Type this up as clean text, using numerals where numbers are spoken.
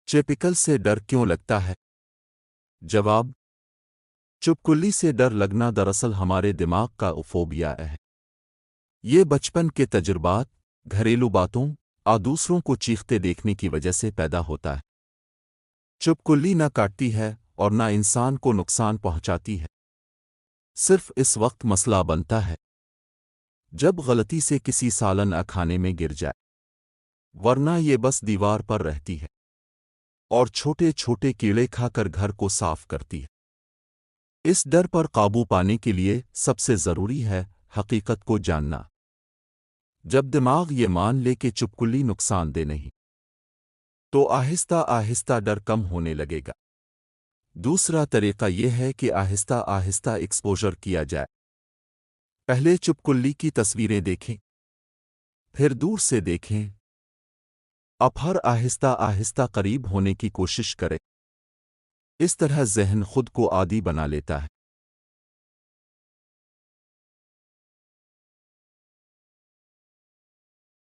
چپکل سے ڈر کیوں لگتا ہے؟ جواب: چپکلی سے ڈر لگنا دراصل ہمارے دماغ کا فوبیا ہے۔ یہ بچپن کے تجربات، گھریلو باتوں اور دوسروں کو چیختے دیکھنے کی وجہ سے پیدا ہوتا ہے۔ چپکلی نہ کاٹتی ہے اور نہ انسان کو نقصان پہنچاتی ہے، صرف اس وقت مسئلہ بنتا ہے جب غلطی سے کسی سالن کھانے میں گر جائے، ورنہ یہ بس دیوار پر رہتی ہے اور چھوٹے چھوٹے کیڑے کھا کر گھر کو صاف کرتی ہے۔ اس ڈر پر قابو پانے کے لیے سب سے ضروری ہے حقیقت کو جاننا۔ جب دماغ یہ مان لے کہ چپکلی نقصان دہ نہیں، تو آہستہ آہستہ ڈر کم ہونے لگے گا۔ دوسرا طریقہ یہ ہے کہ آہستہ آہستہ ایکسپوژر کیا جائے۔ پہلے چپکلی کی تصویریں دیکھیں، پھر دور سے دیکھیں، اب ہر آہستہ آہستہ قریب ہونے کی کوشش کریں۔ اس طرح ذہن خود کو عادی بنا لیتا ہے۔